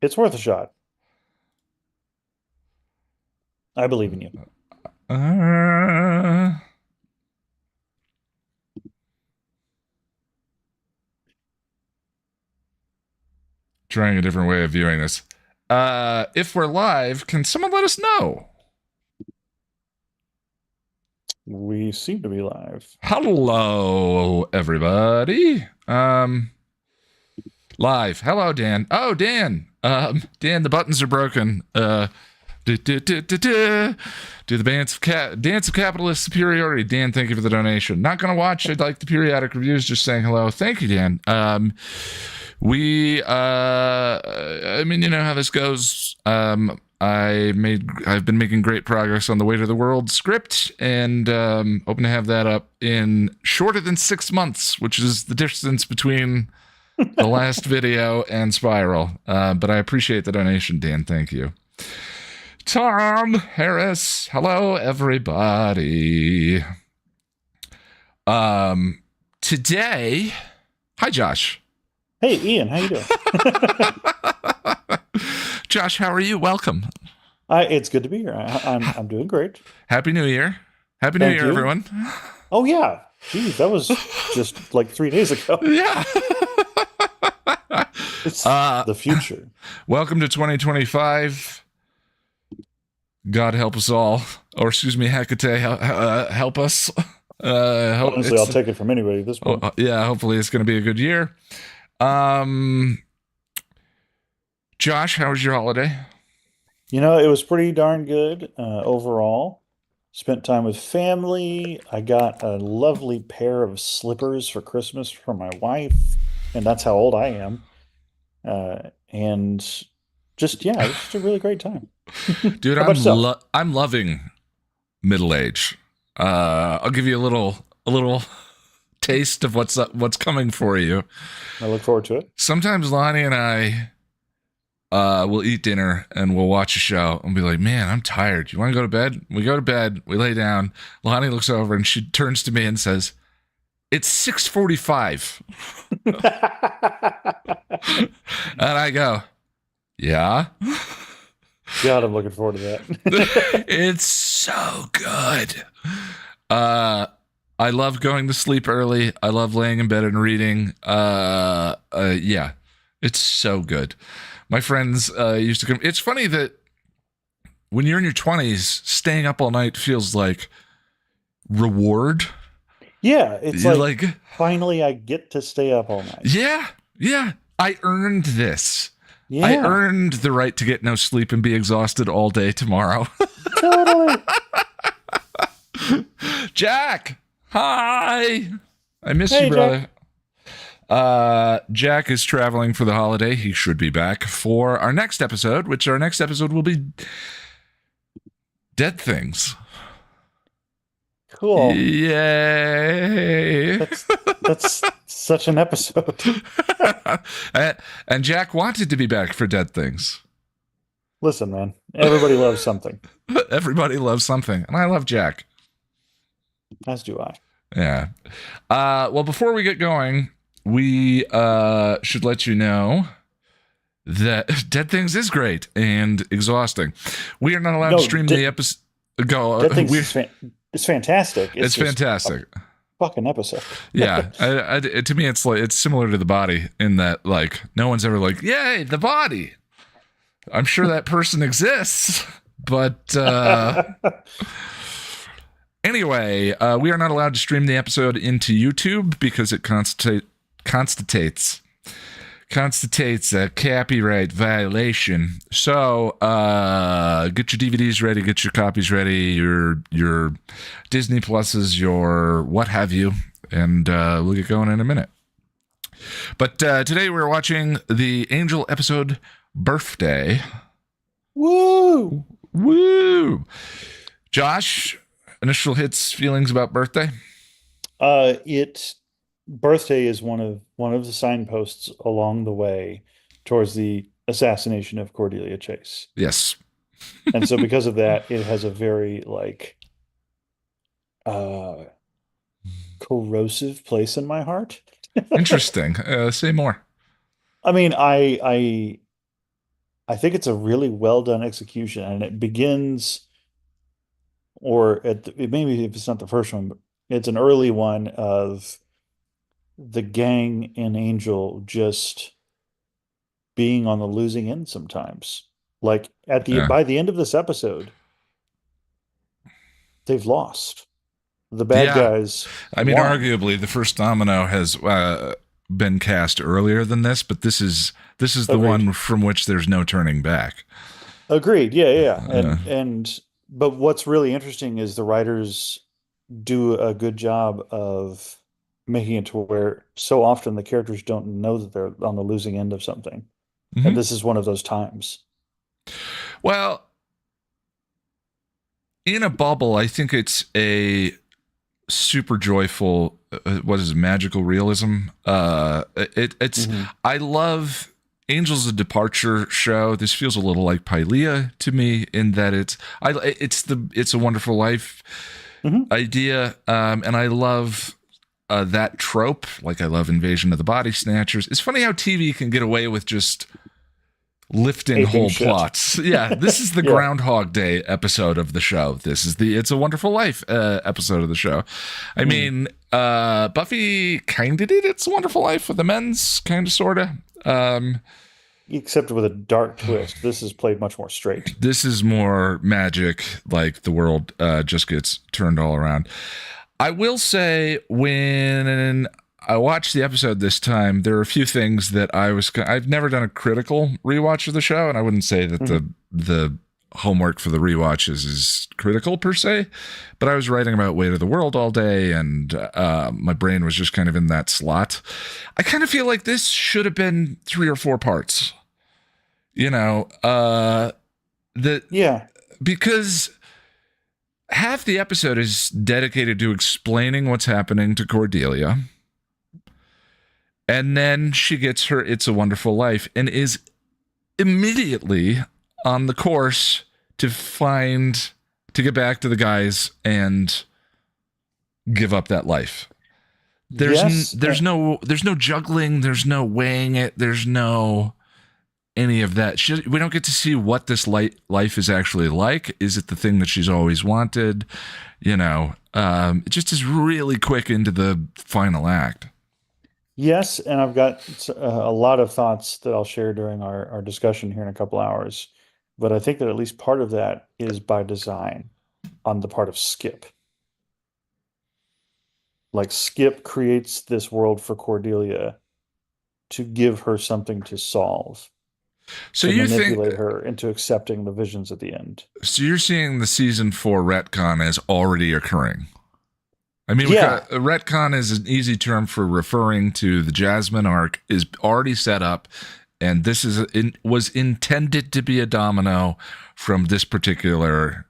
It's worth a shot. I believe in you. Uh, Trying a different way of viewing this. If we're live, can someone let us know? We seem to be live. Hello, everybody. Live. Hello, Dan. Oh, Dan. Dan, the buttons are broken. Do the dance of capitalist superiority. Dan, thank you for the donation. Not gonna watch. I'd like the periodic reviews. Just saying hello. Thank you, Dan. I mean, you know how this goes. I've been making great progress on the Way to the World script, and hoping to have that up in shorter than 6 months, which is the distance between the last video and Spiral. But I appreciate the donation, Dan. Thank you. Tom Harris. Hello, everybody. Today, hi, Josh. Hey, Ian, how you doing? Josh, how are you? Welcome. It's good to be here. I'm doing great. Happy New Year. Happy New Thank Year, you. everyone. Oh yeah. Geez, that was just like 3 days ago. Yeah. It's the future. Welcome to 2025. God help us all. Or excuse me, Hecate, help us. Honestly, I'll take it from anybody at this point. Yeah, hopefully it's going to be a good year. Josh, how was your holiday? It was pretty darn good overall. Spent time with family. I got a lovely pair of slippers for Christmas for my wife, and that's how old I am. And just yeah, it was just a really great time. Dude, How about yourself? I'm loving middle age. I'll give you a little taste of what's coming for you. I look forward to it. Sometimes Lonnie and I we'll eat dinner and we'll watch a show and be like, man, I'm tired. You want to go to bed? We go to bed. We lay down. Lonnie looks over and she turns to me and says, "It's 6:45." And I go, "Yeah." God, I'm looking forward to that. It's so good. Uh, I love going to sleep early. I love laying in bed and reading. Yeah, it's so good. My friends used to come. It's funny that when you're in your 20s, staying up all night feels like reward. Yeah, it's You're like like, finally I get to stay up all night. yeah, yeah, I earned this. I Yeah, earned the right to get no sleep and be exhausted all day tomorrow. totally. Jack, hi. I miss you, Hey, Jack. brother. Jack is traveling for the holiday. He should be back for our next episode, which our next episode will be Dead Things. Cool. Yay. That's such an episode. And Jack wanted to be back for Dead Things. Listen, man, everybody loves something, Everybody loves something, and I love Jack. as do I. Yeah. Well, before we get going, we should let you know that Dead Things is great and exhausting. We are not allowed to No, stream the episode. that thing's it's fantastic. It's Just a fantastic. fucking episode. Yeah, to me, it's like it's similar to the body in that like no one's ever like, "Yay, the body." I'm sure that person exists, but anyway, we are not allowed to stream the episode into YouTube because it constitutes a copyright violation. So get your DVDs ready, get your copies ready, your Disney Pluses, your what have you, and we'll get going in a minute. But today we're watching the Angel episode Birthday. Woo! Woo! Josh, initial hits, feelings about Birthday? It birthday is one of the signposts along the way towards the assassination of Cordelia Chase. Yes. And so because of that, it has a very like uh corrosive place in my heart. Interesting. Say more. I mean, I I think it's a really well done execution, and it begins, or maybe if it's not the first one, but it's an early one of the gang and Angel just being on the losing end sometimes. Like Yeah. by the end of this episode, they've lost. The bad Yeah. guys I mean, won. arguably, the first domino has been cast earlier than this, but this is the Agreed. one from which there's no turning back. Agreed. Yeah, yeah, yeah. Uh, And but what's really interesting is the writers do a good job of making it to where so often the characters don't know that they're on the losing end of something. And mhm. this is one of those times. Well, in a bubble, I think it's a super joyful. What is it, magical realism? It's. Hmm. I love Angels a Departure show. This feels a little like Pylea to me in that it's a Wonderful Life Hmm. idea, and I love that trope. Like I love Invasion of the Body Snatchers. It's funny how TV can get away with just lifting Aping whole shit. plots. Yeah, this is the Yeah. Groundhog Day episode of the show. This is the It's a Wonderful Life episode of the show. I Mm. mean, Buffy kind of did It's a Wonderful Life for the men's, kind of, sort of. Except with a dark twist. This is played much more straight. This is more magic, like the world just gets turned all around. I will say, when I watched the episode this time, there are a few things that I've never done a critical rewatch of the show, and I wouldn't say that Hmm. the homework for the rewatches is critical per se, but I was writing about Weight of the World all day, and my brain was just kind of in that slot. I kind of feel like this should have been 3 or 4 parts. You know, the Yeah. because half the episode is dedicated to explaining what's happening to Cordelia. And then she gets her It's a Wonderful Life and is immediately on the course to get back to the guys and give up that life. Yes. There's no juggling, there's no weighing it, there's no any of that. We don't get to see what this life is actually like. Is it the thing that she's always wanted? It just is really quick into the final act. Yes, and I've got a lot of thoughts that I'll share during our discussion here in a couple hours. But I think that at least part of that is by design on the part of Skip. Like Skip creates this world for Cordelia to give her something to solve, So to you think manipulate her into accepting the visions at the end. so you're seeing the season 4 retcon as already occurring. I mean, Yeah, a retcon is an easy term for referring to the Jasmine arc is already set up, and this was intended to be a domino from this particular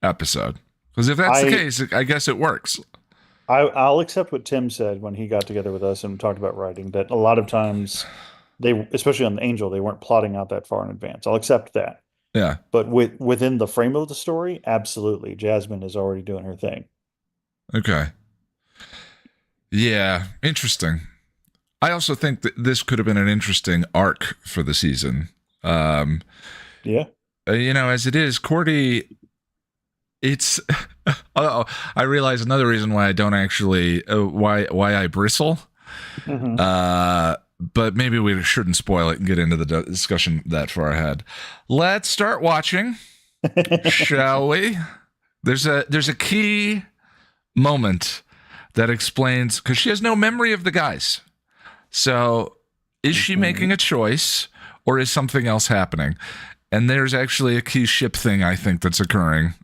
episode. Because if that's the I case, I guess it works. I'll accept what Tim said when he got together with us and talked about writing, that a lot of times they, especially on Angel, they weren't plotting out that far in advance. I'll accept that. Yeah. But within the frame of the story, absolutely, Jasmine is already doing her thing. Okay. Yeah. Interesting. I also think that this could have been an interesting arc for the season. Um, Yeah. as it is, Cordy. It's. Oh, I realize another reason why I don't actually why I bristle. Hmm. But maybe we shouldn't spoil it and get into the discussion that far ahead. Let's start watching, shall we? There's a key moment that explains, because she has no memory of the guys. So is she making a choice, or is something else happening? And there's actually a key ship thing I think that's occurring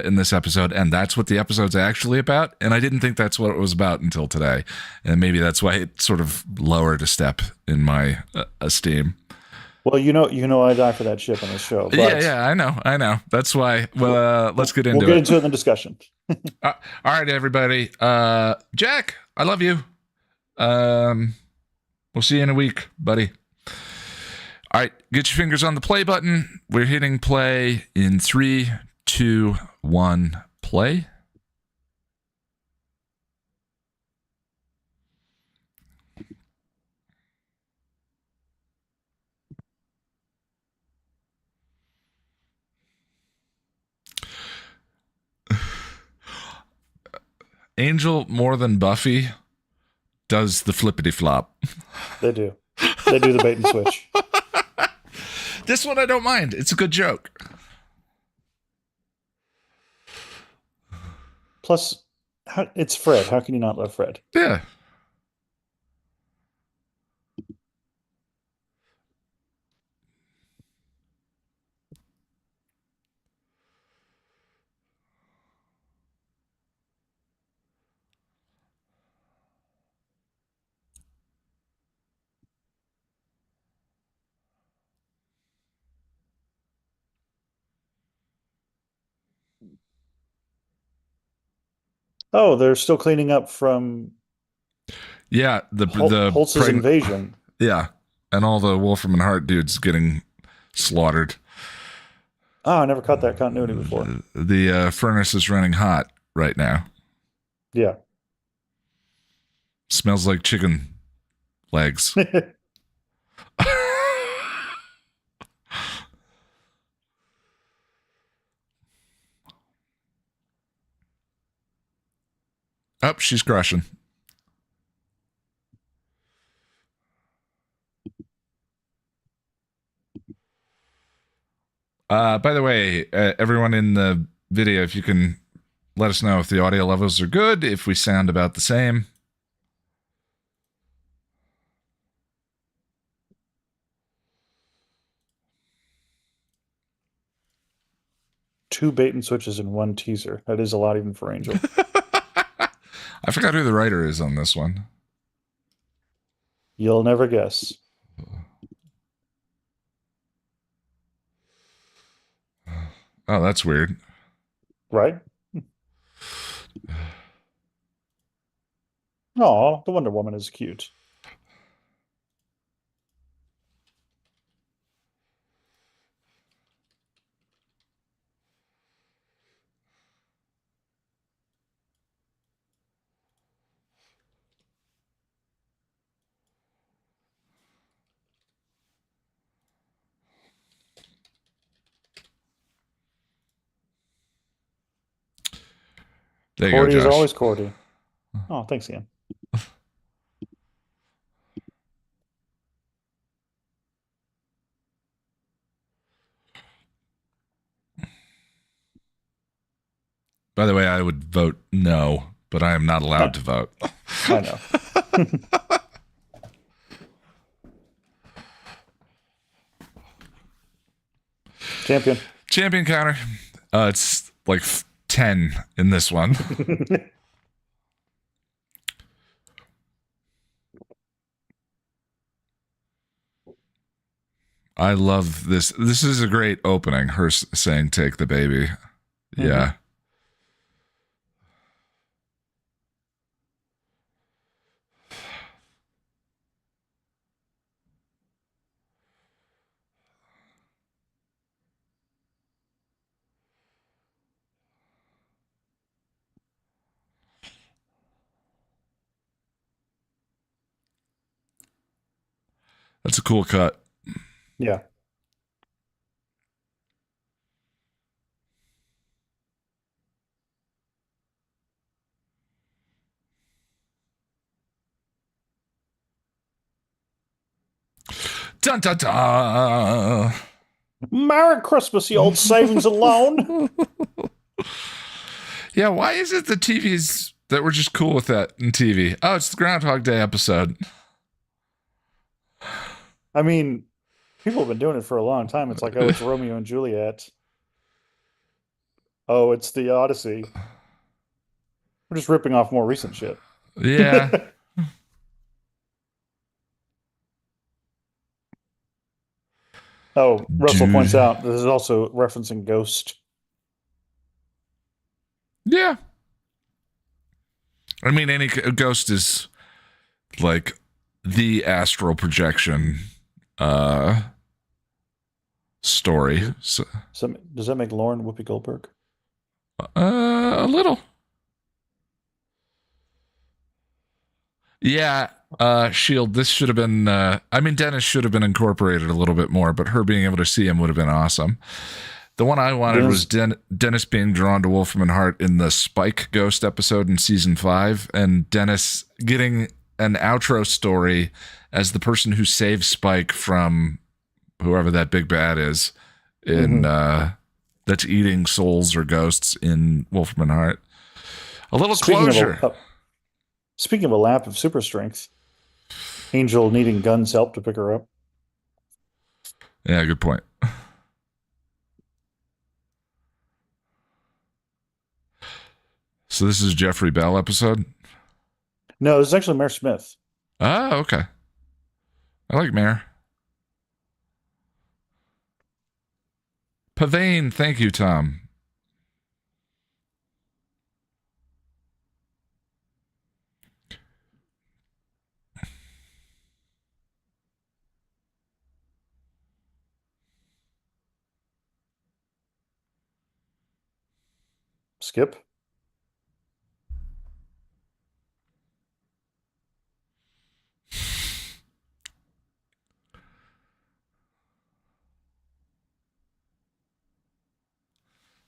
in this episode, and that's what the episode's actually about. And I didn't think that's what it was about until today, and maybe that's why it sort of lowered a step in my esteem. Well, I die for that ship on this show, Yeah, but yeah, I know. That's why. Well, let's get we'll into get it. into it in the discussion. All right, everybody. Jack, I love you. Um, we'll see you in a week, buddy. All right, get your fingers on the play button. We're hitting play in 3, 2, 1, play. Angel more than Buffy does the flippity flop. They do. They do the bait and switch. This one I don't mind. It's a good joke. Plus, it's Fred. How can you not love Fred? Yeah. Oh, they're still cleaning up from Yeah, the Holtz's invasion. Yeah, and all the Wolfram and Hart dudes getting slaughtered. Oh, I never caught that continuity before. The furnace is running hot right now. Yeah. Smells like chicken legs. Oh, she's crushing. By the way, everyone in the video, if you can let us know if the audio levels are good, if we sound about the same. Two bait and switches in one teaser. That is a lot even for Angel. I forgot who the writer is on this one. You'll never guess. Oh, that's weird. Right? Oh, the Wonder Woman is cute. There you Cordy go, is Josh. always Cordy. Oh, thanks, Ian. By the way, I would vote no, but I am not allowed to vote. I know. Champion. Champion counter. It's like 10 in this one. I love this. This is a great opening. Her saying, "Take the baby." Yeah. That's a cool cut. Yeah. Dun dun dun. Merry Christmas, you old savings alone. Yeah, why is it the TVs that were just cool with that in TV? Oh, it's the Groundhog Day episode. I mean, people have been doing it for a long time. It's like, oh, it's Romeo and Juliet. Oh, it's the Odyssey. We're just ripping off more recent shit. Yeah. Oh, Russell points out this is also referencing Ghost. Yeah. I mean, any Ghost is like the astral projection story. So, Does that make Lauren Whoopi Goldberg? a little. Yeah, Shield. This should have been. I mean, Dennis should have been incorporated a little bit more, but her being able to see him would have been awesome. The one I wanted was Dennis. Dennis being drawn to Wolfram Hart in the Spike Ghost episode in season 5, and Dennis getting an outro story as the person who saves Spike from whoever that big bad is in Mhm. that's eating souls or ghosts in Wolfram Hart. A little Speaking of closure. speaking of a lap of super strength, Angel needing Gunn's help to pick her up. Yeah, good point. So this is Jeffrey Bell episode. No, this is actually Mayor Smith. Oh, okay. I like Mayor. Pavane, thank you, Tom. Skip.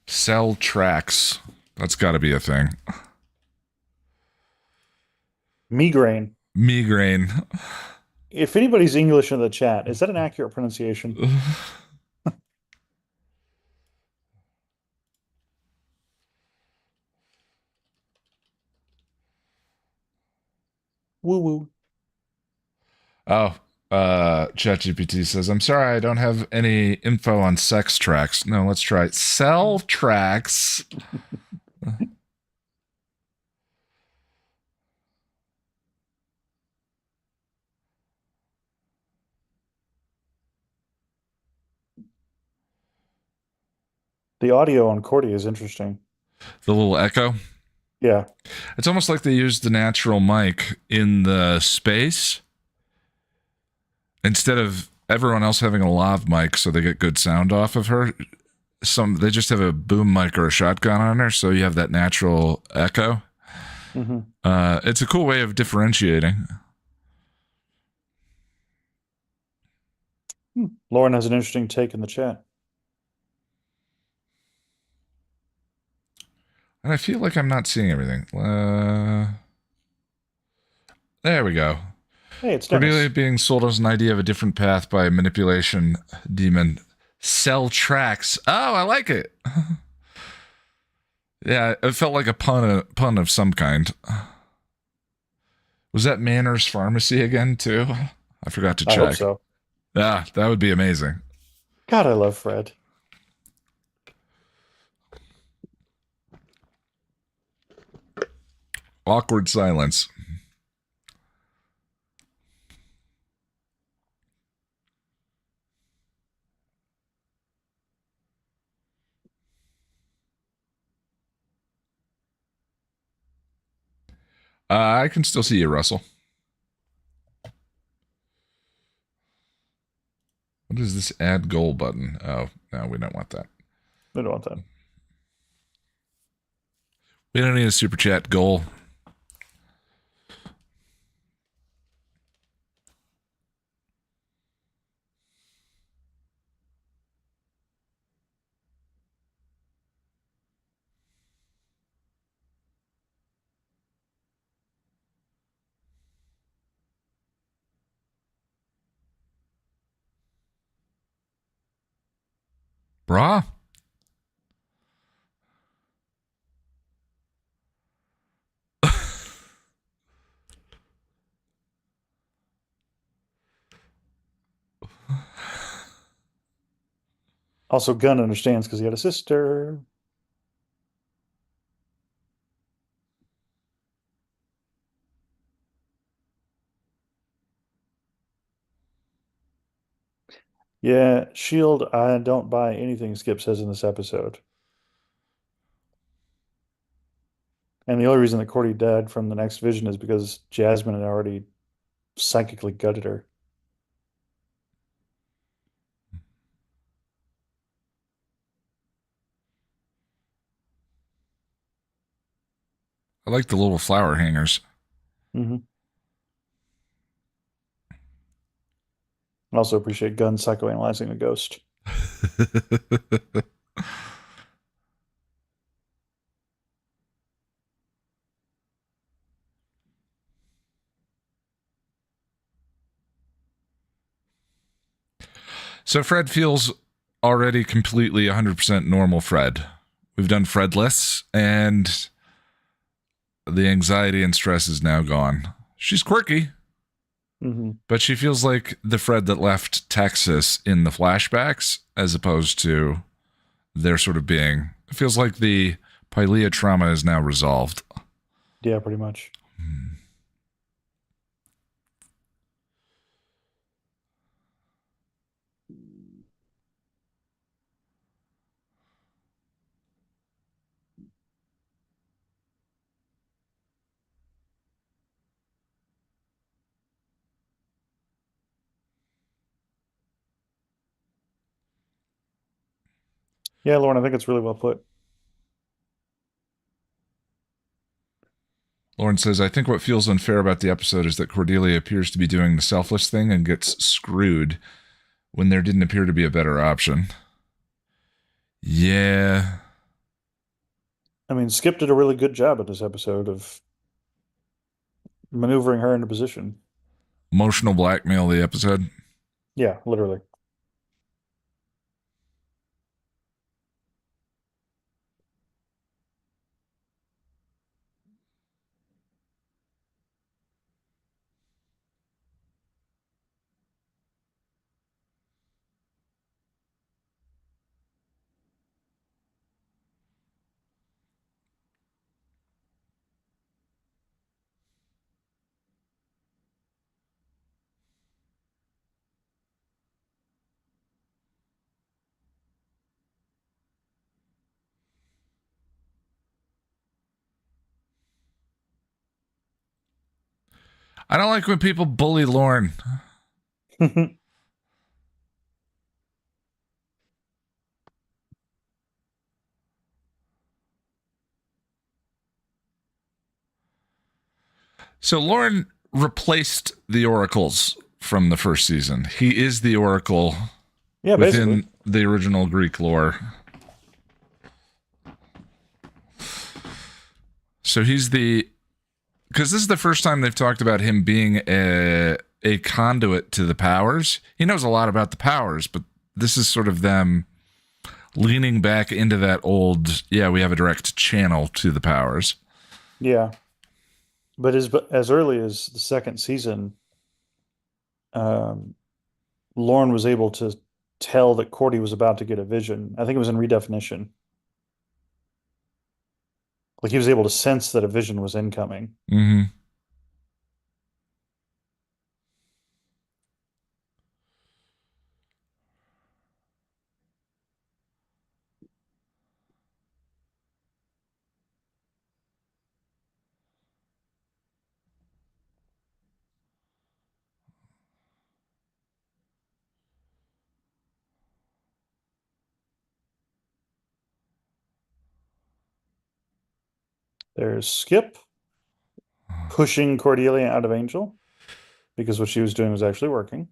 Sell tracks. That's got to be a thing. Migraine. Migraine. If anybody's English in the chat, is that an accurate pronunciation? Woo woo. Oh, ChatGPT says, I'm sorry, I don't have any info on sex tracks. No, let's try it. Sell tracks. The audio on Cordy is interesting. The little echo. Yeah. It's almost like they used the natural mic in the space instead of everyone else having a lav mic so they get good sound off of her. They just have a boom mic or a shotgun on her, so you have that natural echo. Mm-hmm. It's a cool way of differentiating. Lauren has an interesting take in the chat. And I feel like I'm not seeing everything. There we go. Hey, it's Cordelia Dennis. being sold as an idea of a different path by a manipulation demon. Sell tracks. Oh, I like it. Yeah, it felt like a pun of some kind. Was that Manners Pharmacy again, too? I forgot to I hope check. so. Yeah, that would be amazing. God, I love Fred. Awkward silence. I can still see you, Russell. What is this add goal button? Oh, no, we don't want that. We don't want that. We don't need a super chat goal. Brah. Also, Gunn understands because he had a sister. Yeah, Shield, I don't buy anything Skip says in this episode. And the only reason that Cordy died from the next vision is because Jasmine had already psychically gutted her. I like the little flower hangers. Mm-hmm. I also appreciate Gunn psychoanalyzing the ghost. So Fred feels already completely 100% normal Fred. We've done Fredless, and the anxiety and stress is now gone. She's quirky, but she feels like the Fred that left Texas in the flashbacks, as opposed to their sort of being. It feels like the Pylea trauma is now resolved. Yeah, pretty much. Yeah, Lauren, I think it's really well put. Lauren says, I think what feels unfair about the episode is that Cordelia appears to be doing the selfless thing and gets screwed when there didn't appear to be a better option. Yeah. I mean, Skip did a really good job at this episode of maneuvering her into position. Emotional blackmail, the episode. Yeah, literally. I don't like when people bully Lauren. So Lauren replaced the oracles from the first season. He is the oracle Yeah, within basically. the original Greek lore. So he's the... Because this is the first time they've talked about him being a conduit to the powers. He knows a lot about the powers, but this is sort of them leaning back into that old, yeah, we have a direct channel to the powers. Yeah. But as early as the second season, um, Lorne was able to tell that Cordy was about to get a vision. I think it was in redefinition. Like he was able to sense that a vision was incoming. Mm-hmm. There's Skip pushing Cordelia out of Angel because what she was doing was actually working.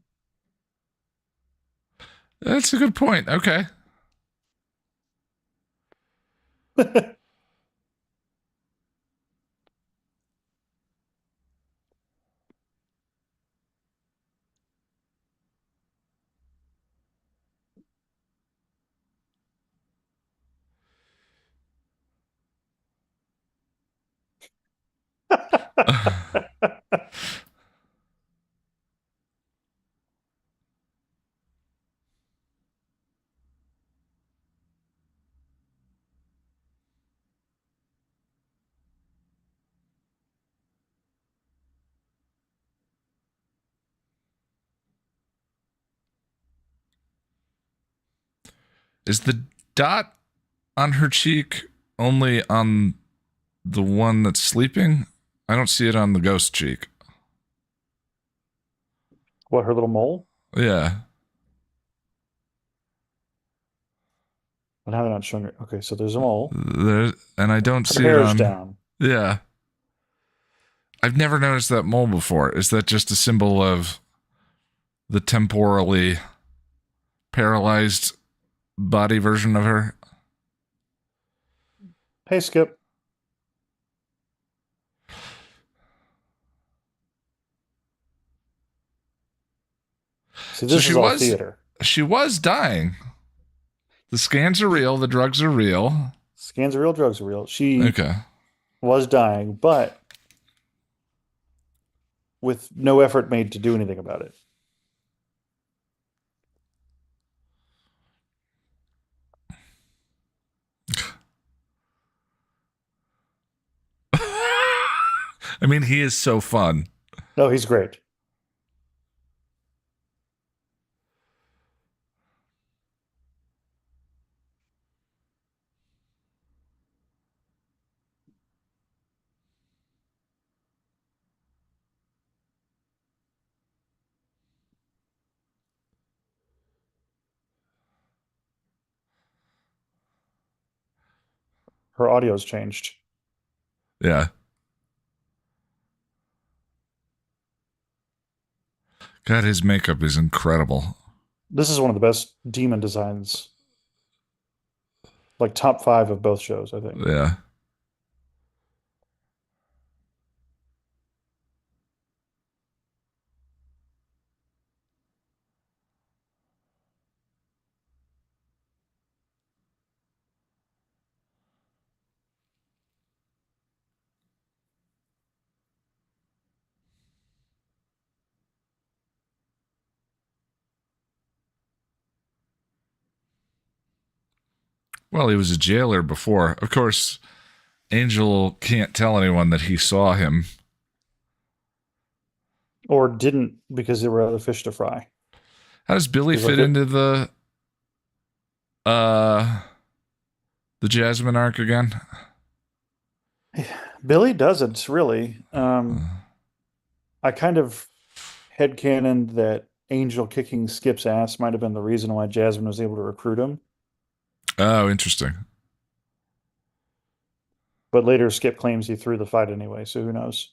That's a good point. Okay. Is the dot on her cheek only on the one that's sleeping? I don't see it on the ghost cheek. What, her little mole? Yeah. And how they're not showing her. Okay, so there's a mole. There, and I don't Her see it hair's on. down. Yeah. I've never noticed that mole before. Is that just a symbol of the temporally paralyzed body version of her? Hey, Skip. See, So this is all theater. she was dying. The scans are real. The drugs are real. Scans are real, drugs are real. She Okay. was dying, but with no effort made to do anything about it. I mean, he is so fun. No, he's great. Her audio's changed. Yeah. God, his makeup is incredible. This is one of the best demon designs, like top five of both shows, I think. Yeah. Well, he was a jailer before. Of course, Angel can't tell anyone that he saw him. Or didn't because there were other fish to fry. How does Billy Because like fit into uh the Jasmine arc again? Billy doesn't really. I kind of headcanoned that Angel kicking Skip's ass might have been the reason why Jasmine was able to recruit him. Oh, interesting. But later Skip claims he threw the fight anyway, so who knows?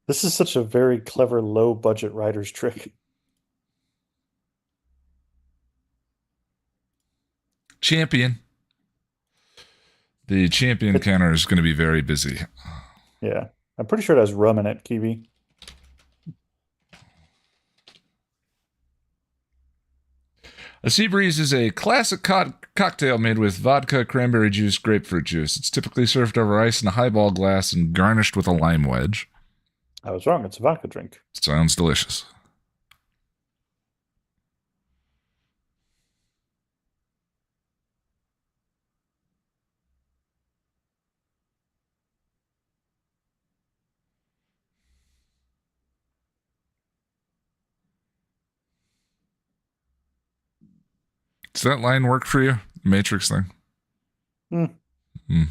This is such a very clever low budget writer's trick. Champion. The champion It, counter is going to be very busy. yeah. I'm pretty sure it has rum in it, Kiwi. A sea breeze is a classic cocktail made with vodka, cranberry juice, grapefruit juice. It's typically served over ice in a highball glass and garnished with a lime wedge. I was wrong. It's a vodka drink. Sounds delicious. Does that line work for you? Matrix thing? Mm. Hmm.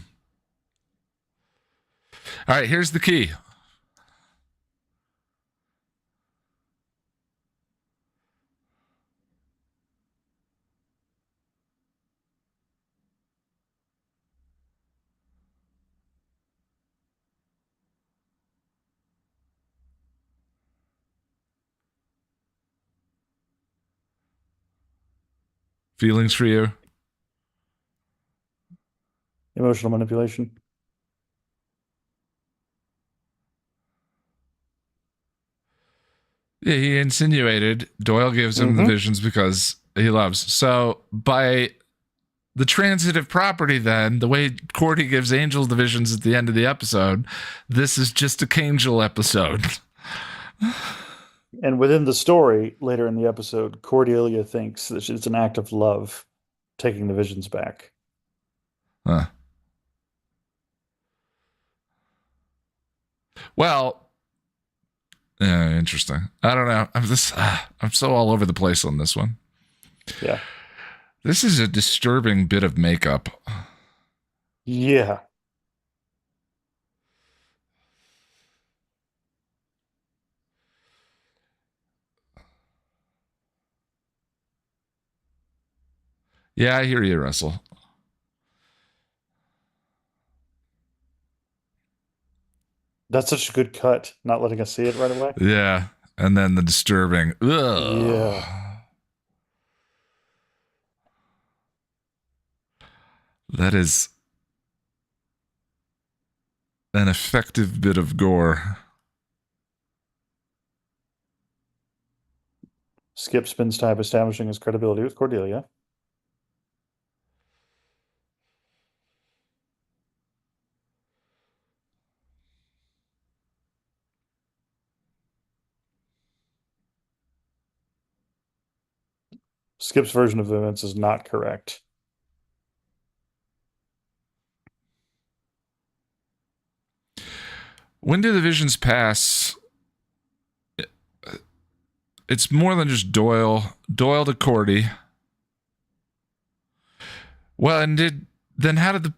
All right, here's the key. Feelings for you? Emotional manipulation. Yeah, he insinuated Doyle gives him the Mm-hmm. visions because he loves. So by the transitive property, then the way Cordy gives Angel the visions at the end of the episode, this is just a Kangel episode. And within the story, later in the episode, Cordelia thinks that it's an act of love taking the visions back. Huh. Well, Yeah, interesting. I don't know. I'm so all over the place on this one. Yeah. This is a disturbing bit of makeup. Yeah. Yeah, I hear you, Russell. That's such a good cut, not letting us see it right away. Yeah, and then the disturbing. Ugh. Yeah. That is an effective bit of gore. Skip spends time establishing his credibility with Cordelia. Skip's version of events is not correct. When do the visions pass? It's more than just Doyle. Doyle to Cordy. Well, and how did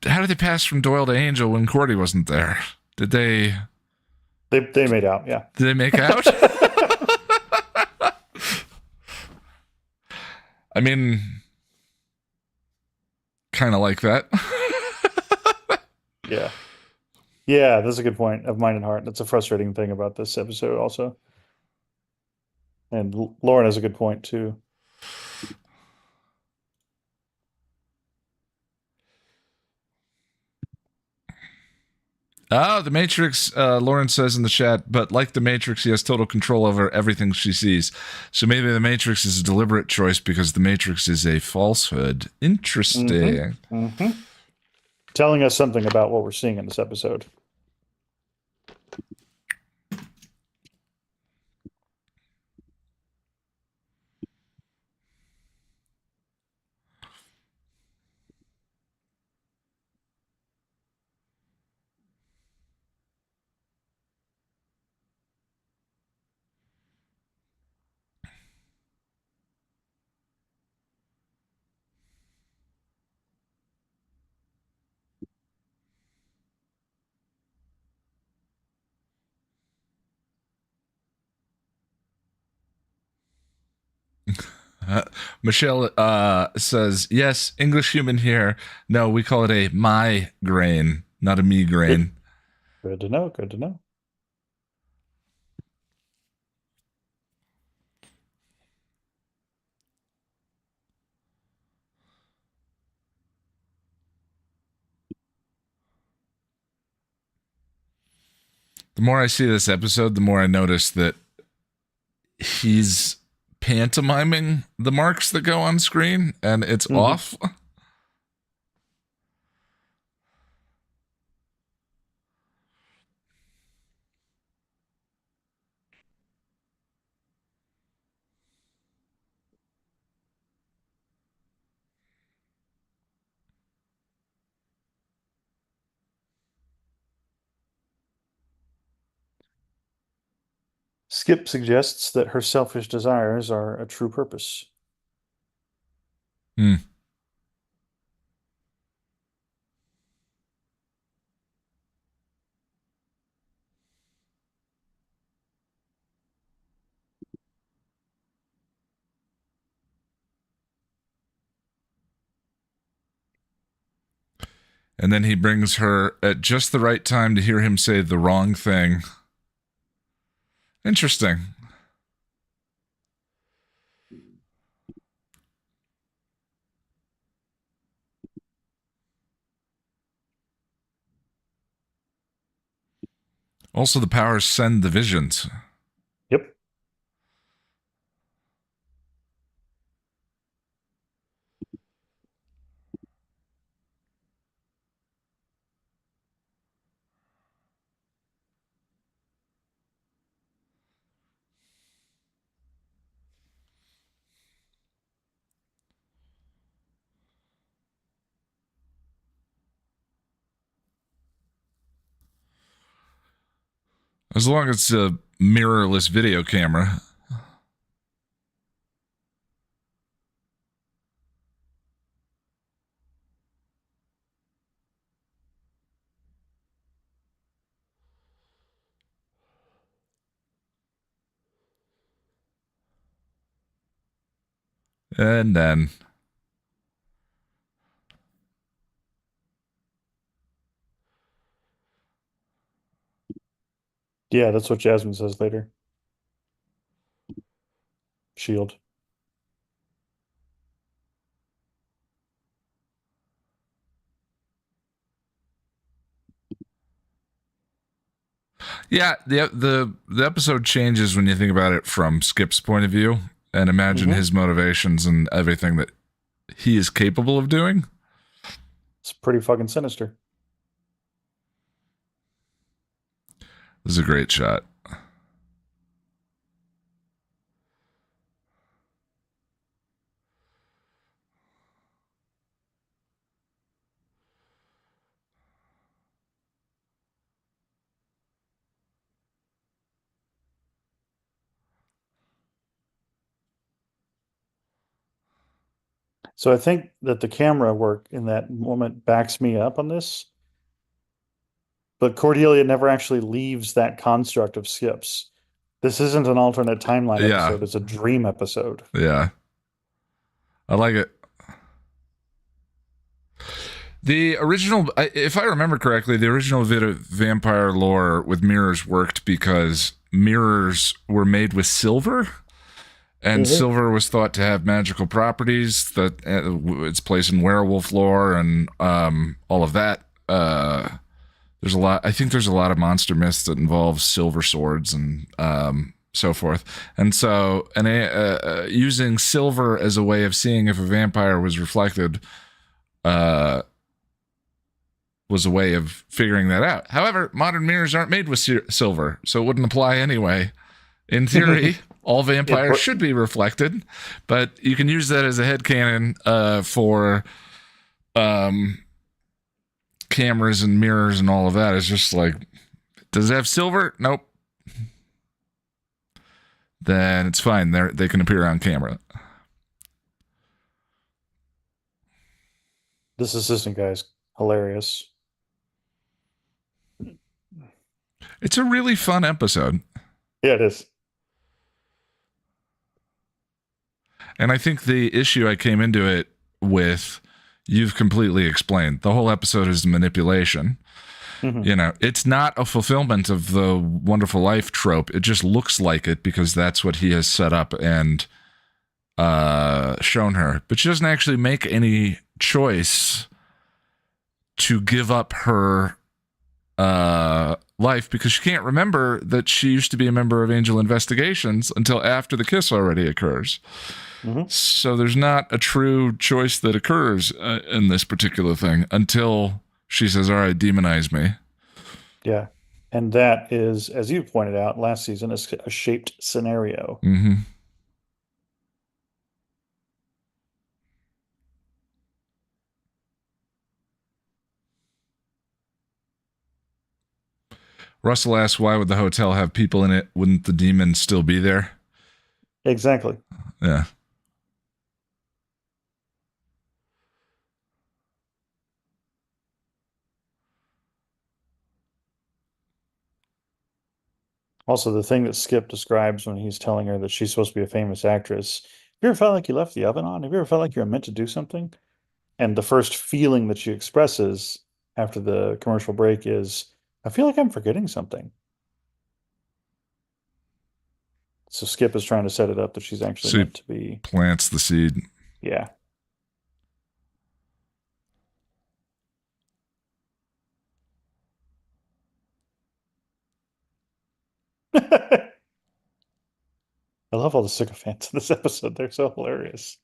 they pass from Doyle to Angel when Cordy wasn't there? Did they They made out, yeah. did they make out? I mean, kind of like that. Yeah. Yeah, that's a good point of mind and heart. That's a frustrating thing about this episode also. And Lauren has a good point too. Oh, the Matrix, Lauren says in the chat, but like the Matrix, he has total control over everything she sees. So maybe the Matrix is a deliberate choice because the Matrix is a falsehood. Interesting. Mm-hmm. Telling us something about what we're seeing in this episode. Michelle says, yes, English human here. No, we call it a migraine, not a migraine. Good to know. Good to know. The more I see this episode, the more I notice that he's pantomiming the marks that go on screen and it's off. Skip suggests that her selfish desires are a true purpose. Hmm. And then he brings her at just the right time to hear him say the wrong thing. Interesting. Also, the powers send the visions. Yep. As long as mirrorless video camera. And then Yeah, that's what Jasmine says later. Shield. yeah, the episode changes when you think about it from Skip's point of view and imagine Mm-hmm. his motivations and everything that he is capable of doing. It's pretty fucking sinister. This is a great shot. So I think that the camera work in that moment backs me up on this, but Cordelia never actually leaves that construct of Skips. This isn't an alternate timeline Yeah, episode, it's a dream episode. yeah, I like it. The original, if I remember correctly, the original vampire lore with mirrors worked because mirrors were made with silver, and Mm-hmm. silver was thought to have magical properties that its place in werewolf lore and all of that. There's a lot. I think there's a lot of monster myths that involve silver swords and so forth. And so, using silver as a way of seeing if a vampire was reflected uh, was a way of figuring that out. However, modern mirrors aren't made with silver, so it wouldn't apply anyway. In theory, all vampires It, should be reflected, but you can use that as a headcanon for cameras and mirrors and all of that. It's just like, does it have silver? Nope. Then it's fine. They can appear on camera. this assistant guy's hilarious. It's a really fun episode. Yeah, it is. And I think the issue I came into it with, you've completely explained. The whole episode is manipulation. Mm-hmm. You know, it's not a fulfillment of the wonderful life trope. It just looks like it because that's what he has set up and shown her. But she doesn't actually make any choice to give up her life because she can't remember that she used to be a member of Angel Investigations until after the kiss already occurs. Mm-hmm. So there's not a true choice that occurs in this particular thing until she says, all right, demonize me. Yeah. And that is, as you pointed out last season, a shaped scenario. Mm-hmm. Russell asks, why would the hotel have people in it? Wouldn't the demon still be there? Exactly. Yeah. Also, the thing that Skip describes when he's telling her that she's supposed to be a famous actress. Have you ever felt like you left the oven on? Have you ever felt like you were meant to do something? And the first feeling that she expresses after the commercial break is, I feel like I'm forgetting something. So Skip is trying to set it up that she's actually So he meant to be. plants the seed. Yeah. I love all the sycophants in this episode. They're so hilarious.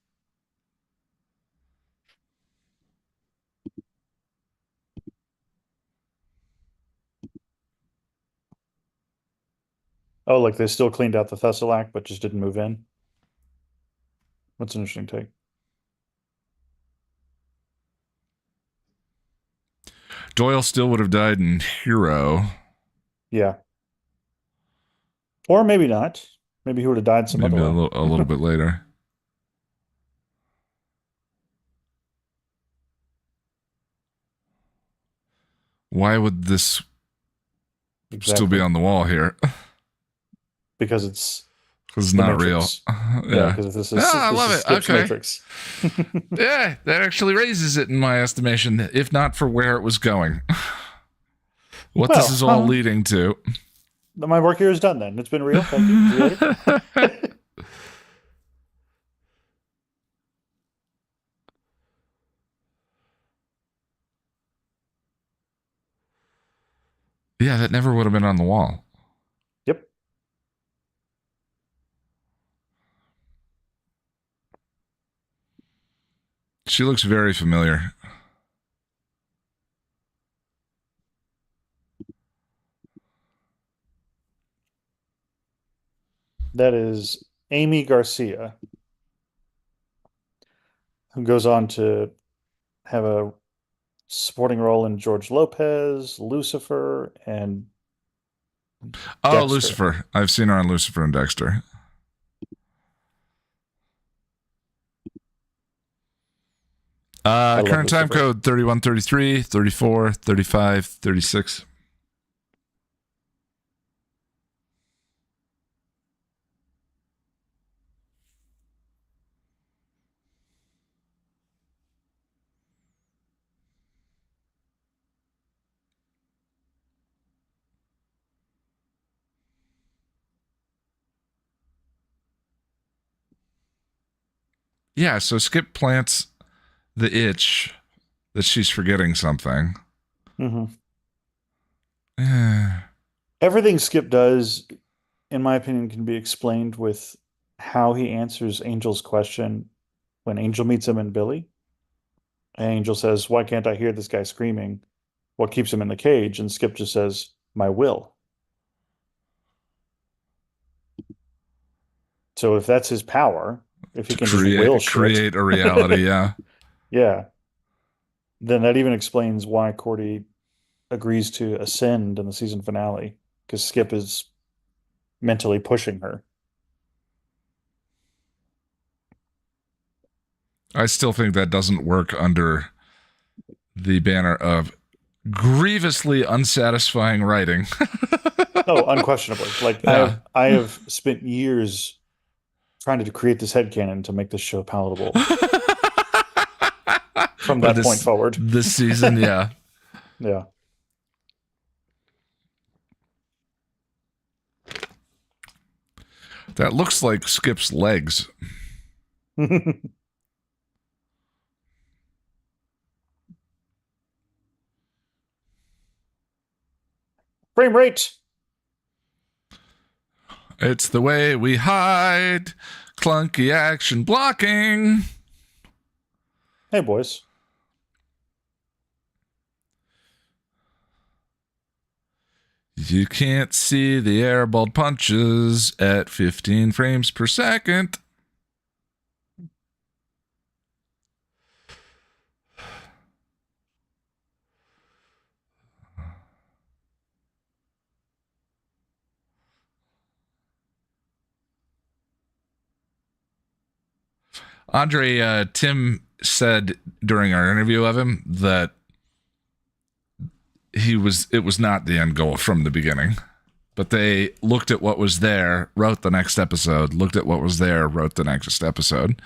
Oh, like they still cleaned out the Thessalac, but just didn't move in. That's an interesting take. Doyle still would have died in Hero. Yeah. Or maybe not. Maybe he would have died some other Maybe way. a little bit later. Why would this still be Exactly. on the wall here? Because it's Because it's the not real. Matrix. Yeah, Yeah. because Ah, I this love is it. Skip's Okay. Matrix. Yeah, that actually raises it in my estimation, if not for where it was going. What this Well, is all leading to. my work here is done then. It's been real. Thank you. See you later. Yeah, that never would have been on the wall. Yep. She looks very familiar. That is Amy Garcia, who goes on to have a supporting role in George Lopez, Lucifer, and Oh, Dexter. Lucifer. I've seen her on Lucifer and Dexter. I love Current time Lucifer. code 31, 33, 34, 35, 36. Yeah, so Skip plants the itch that she's forgetting something. Hmm. Yeah. Everything Skip does, in my opinion, can be explained with how he answers Angel's question when Angel meets him and Billy. And Angel says, "Why can't I hear this guy screaming? What keeps him in the cage?" And Skip just says, "My will." So if that's his power, if he To can just will shit, create a reality, yeah. yeah, then that even explains why Cordy agrees to ascend in the season finale, because Skip is mentally pushing her. I still think that doesn't work under the banner of grievously unsatisfying writing. Oh, unquestionably. Like Yeah. I have spent years trying to create this headcanon to make this show palatable from Or that point forward. this season, yeah. Yeah. That looks like Skip's legs. Frame rate. It's the way we hide. Clunky action blocking. Hey, boys. You can't see the airballed punches at 15 frames per second. Tim said during our interview of him that it was not the end goal from the beginning. But they looked at what was there, wrote the next episode, looked at what was there, wrote the next episode.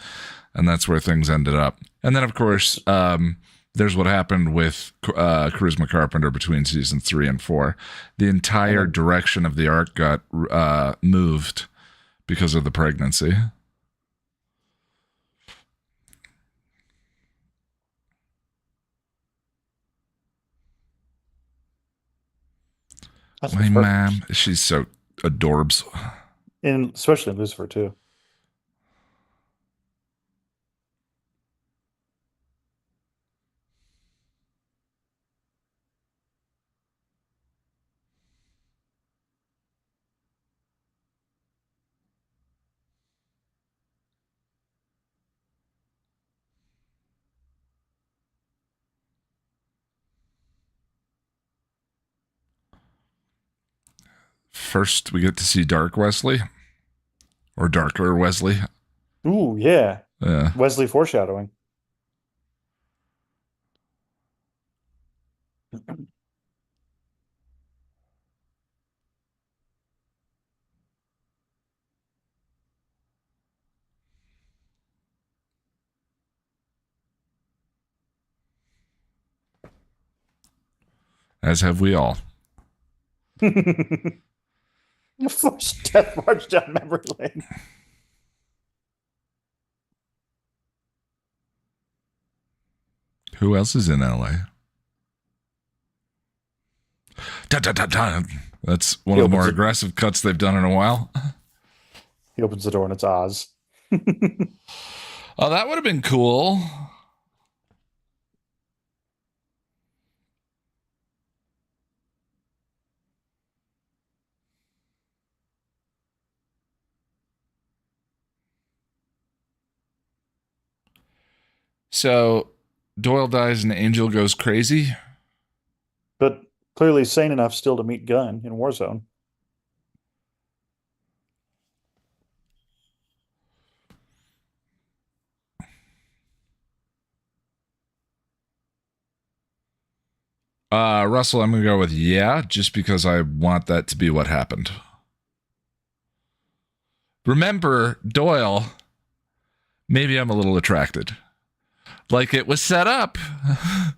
And that's where things ended up. And then, of course, there's what happened with Charisma Carpenter between season 3 and 4. The entire direction of the arc got moved because of the pregnancy. That's My what's mom, perfect. she's so adorbs. And especially in Lucifer, too. First, we get to see Dark Wesley, or Darker Wesley. Ooh, yeah. Uh, Wesley foreshadowing. as have we all. First death march down memory lane. Who else is in LA? Dun, dun, dun, dun. That's one He of the more opens it. aggressive cuts they've done in a while. He opens the door and it's Oz. Oh, that would have been cool. So Doyle dies and Angel goes crazy. But clearly sane enough still to meet Gunn in Warzone. Russell, I'm going to go with yeah, just because I want that to be what happened. Remember, Doyle, maybe I'm a little attracted. Like it was set up.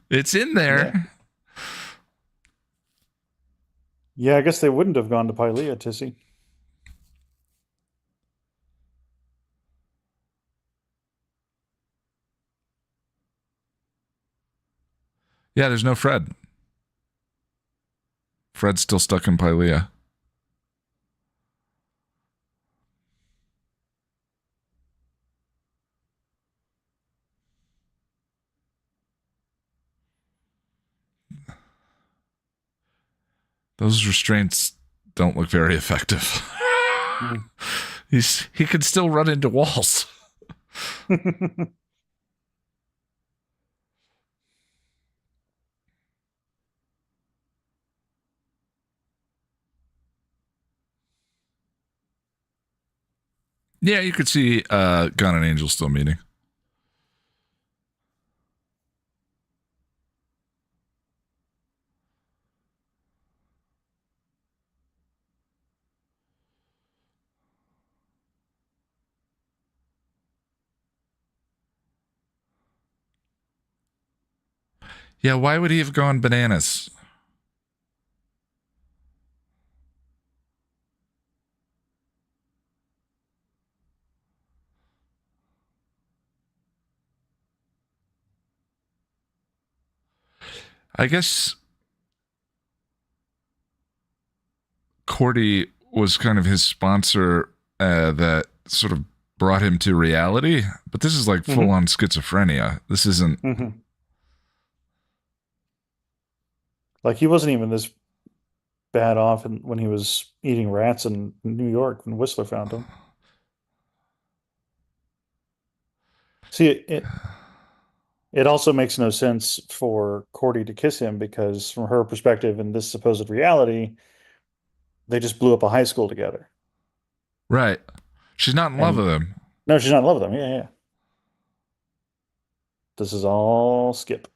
It's in there. Yeah, I guess they wouldn't have gone to Pylea, Tissy. Yeah, there's no Fred. Fred's still stuck in Pylea. Those restraints don't look very effective. He could still run into walls. Yeah, you could see Gun and Angel still meeting. Yeah, why would he have gone bananas? I guess Cordy was kind of his sponsor that sort of brought him to reality. But this is like full on schizophrenia. This isn't. Like he wasn't even this bad off when he was eating rats in New York when Whistler found him. See, it also makes no sense for Cordy to kiss him because from her perspective in this supposed reality, they just blew up a high school together. Right. She's not in love with him. No, she's not in love with him. Yeah, yeah. This is all Skip.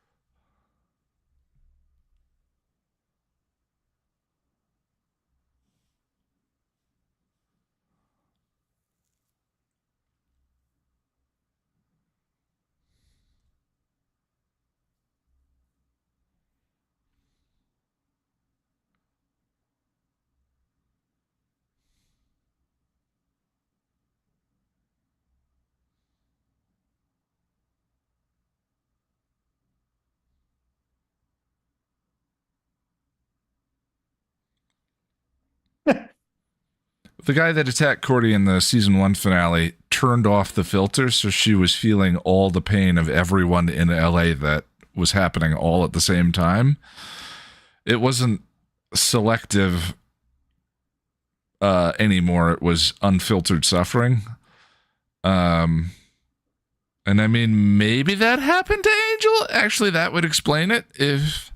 The guy that attacked Cordy in the season 1 finale turned off the filter, so she was feeling all the pain of everyone in LA that was happening all at the same time. It wasn't selective anymore. It was unfiltered suffering. And I mean, maybe that happened to Angel. Actually, that would explain it if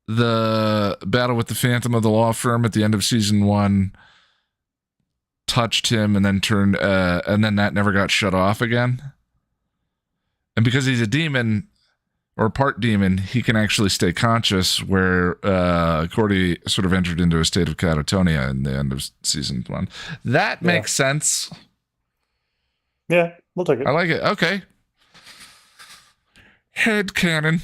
the battle with the Phantom of the Law Firm at the end of season 1 touched him and then that never got shut off again. And because he's a demon or part demon, he can actually stay conscious, where Cordy sort of entered into a state of catatonia in the end of season 1. That makes sense. Yeah, we'll take it. I like it. Okay. Headcanon.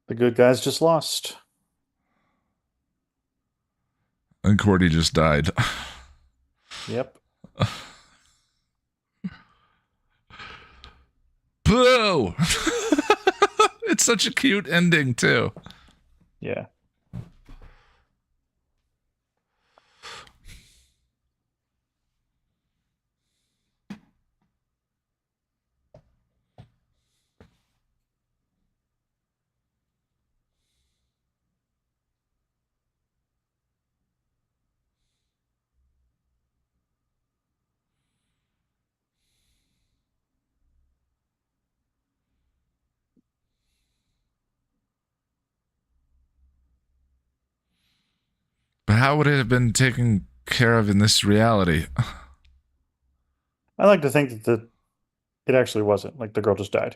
The good guys just lost. And Cordy just died. Yep. Boo! It's such a cute ending, too. Yeah. But how would it have been taken care of in this reality? I like to think that it actually wasn't. Like, the girl just died.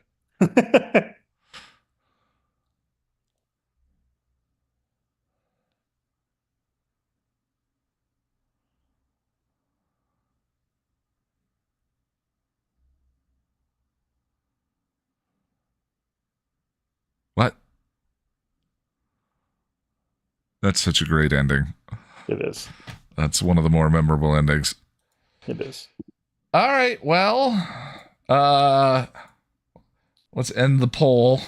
What? That's such a great ending. It is. That's one of the more memorable endings. It is. All right, well, let's end the poll.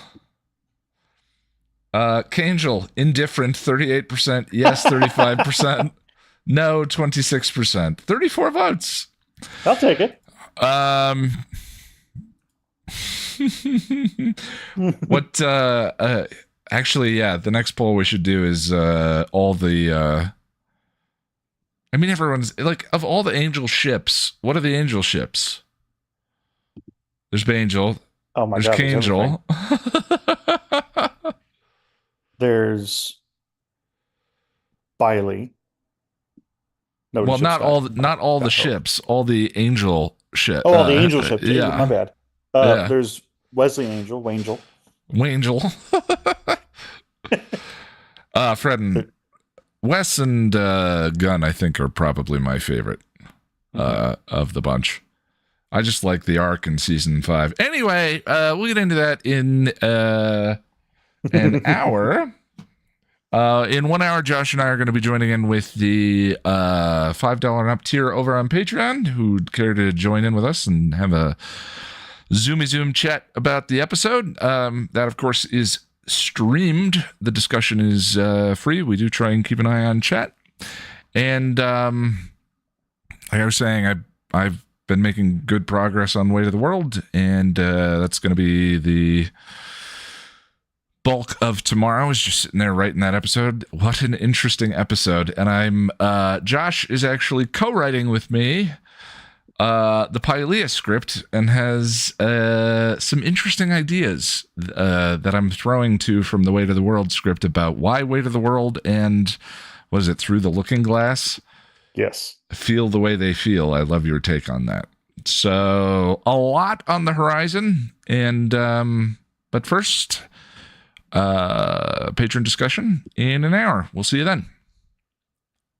Kangel, indifferent, 38%. Yes, 35%. No, 26%. 34 votes. I'll take it. What, actually, yeah, the next poll we should do is, all the, I mean, everyone's, like, of all the angel ships, what are the angel ships? There's Bangel. Oh my There's God. Kangel. There's Biley. Well, not all the ships, all the angel ships. Oh, all the angel ships. Yeah. My bad. Yeah. There's Wesley Angel, Wangel. Fred and Wes and Gunn, I think, are probably my favorite of the bunch. I just like the arc in season 5. Anyway, we'll get into that in an hour. In 1 hour, Josh and I are going to be joining in with the $5 and up tier over on Patreon, who'd care to join in with us and have a Zoom chat about the episode. That, of course, is streamed. The discussion is free. We do try and keep an eye on chat. And like I was saying, I've been making good progress on Way to the World, and that's going to be the bulk of tomorrow. Is just sitting there writing that episode. What an interesting episode. And I'm Josh is actually co-writing with me the Pylea script and has some interesting ideas that I'm throwing to from the Way to the World script about why Way to the World and was it Through the Looking Glass? Yes. Feel the way they feel. I love your take on that. So a lot on the horizon. And but first, patron discussion in an hour. We'll see you then.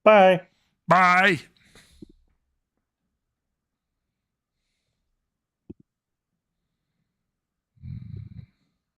Bye. Bye.